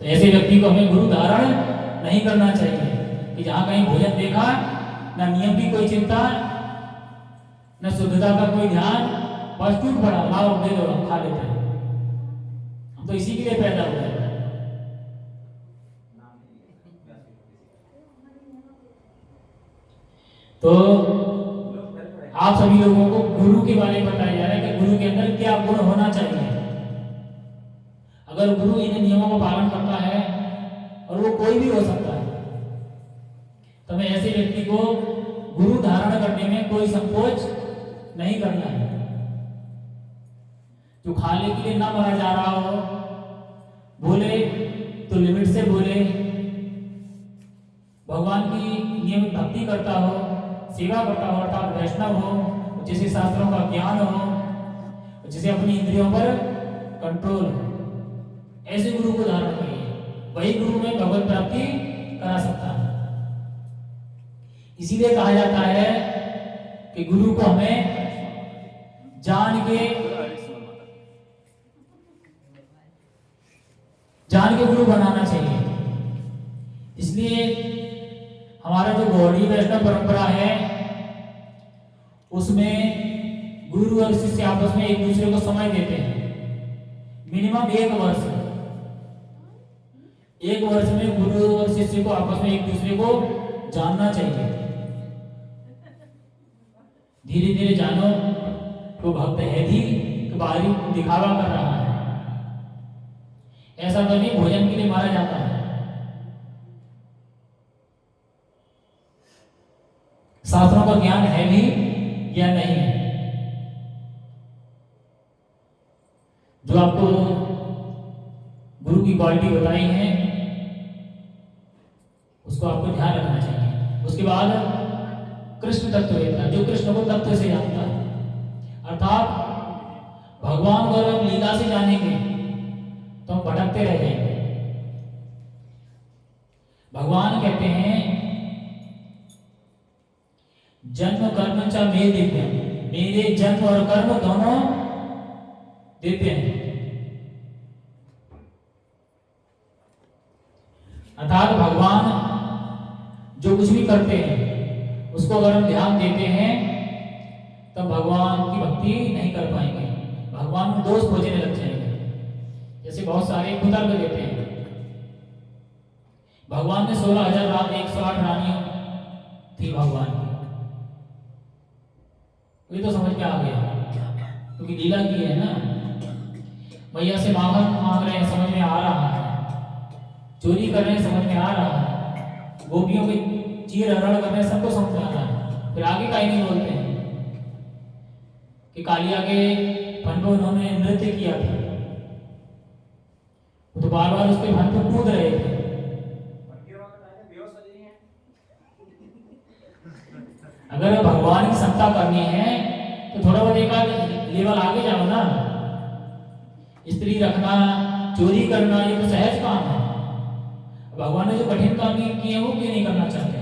तो ऐसे व्यक्ति को हमें गुरु धारण नहीं करना चाहिए कि जहाँ कहीं भोजन देखा, न नियम की कोई चिंता, न शुद्धता का कोई ध्यान, बस टूट पड़ा, लाओ दे दो, हम खा लेते हैं। हम तो इसी के लिए पैदा हुए हैं। तो आप सभी लोगों को गुरु के बारे में बताया जा रहा है कि गुरु के अंदर क्या गुण होना चाहिए। अगर गुरु इन नियमों का पालन करता है, और वो कोई भी हो सकता है, तो हमें ऐसे व्यक्ति को गुरु धारण करने में कोई संकोच नहीं करना है। जो खाने के लिए ना मरा जा रहा हो, बोले तो लिमिट से बोले, भगवान की नियमित भक्ति करता हो, सेवा करता हो, अर्थात वैष्णव हो, जिसे शास्त्रों का ज्ञान हो, जिसे अपनी इंद्रियों पर कंट्रोल हो, ऐसे गुरु को धारण करिए। वही गुरु में भगवत प्राप्ति करा सकता है। इसीलिए कहा जाता है कि गुरु को हमें जान के गुरु बनाना चाहिए। इसलिए हमारा जो गौड़ी वैष्णव परंपरा है, उसमें गुरु और शिष्य आपस में एक दूसरे को समय देते हैं। मिनिमम 1 वर्ष। 1 वर्ष में गुरु और शिष्य को आपस में एक दूसरे को जानना चाहिए। धीरे धीरे जानो तो भक्त है भी कि बाहरी दिखावा कर रहा है। ऐसा तो नहीं भोजन के लिए मारा जाता है। शास्त्रों का ज्ञान है भी या नहीं है। जो आपको गुरु की क्वालिटी बताई है, उसको आपको ध्यान रखना चाहिए। उसके बाद कृष्ण तत्ववेत्ता, जो कृष्ण को तत्व से जानता है, अर्थात भगवान को अगर हम लीला से जानेंगे तो हम भटकते रह जाएंगे। भगवान कहते हैं जन्म कर्म च मे दिव्यम, मेरे जन्म और कर्म दोनों दिव्य हैं। अर्थात भगवान जो कुछ भी करते हैं उसको अगर हम ध्यान देते हैं तब भगवान की भक्ति नहीं कर पाएंगे, भगवान में दोष खोजने लग जाएंगे। जैसे बहुत सारे कुतर्क देते हैं, भगवान ने 16,000 रात 108 रानियां थी भगवान की। ये तो समझ में आ गया क्योंकि लीला की है ना। मैया से मांग रहे हैं, समझ में आ रहा है। चोरी कर रहे हैं, समझ में आ रहा है। गोपियों के चीर हरण कर रहे हैं, सबको समझ में आ रहा है। फिर आगे का ही नहीं बोलते हैं कि कालिया के फन पर उन्होंने नृत्य किया था, तो बार बार उसके फन पर कूद रहे थे। अगर भगवान की क्षमता करनी है तो थोड़ा बहुत एक लेवल आगे जाओ ना। स्त्री रखना, चोरी करना, ये तो सहज काम है। भगवान ने जो कठिन काम किए हैं वो क्यों नहीं करना चाहते?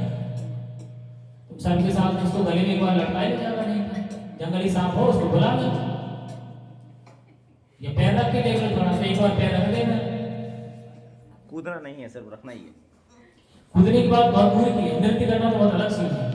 तुम सबके साथ उसको गले में एक बार लटकाए तो ज्यादा नहीं था। जंगली सांप हो उसको बुला लो, ये पैर रख के देख लो, थोड़ा सा एक बार पैर रख देना। कूदना नहीं है, सिर्फ रखना ही है। कूदने की बात बहुत दूर की है, नृत्य करना तो बहुत अलग चीज है।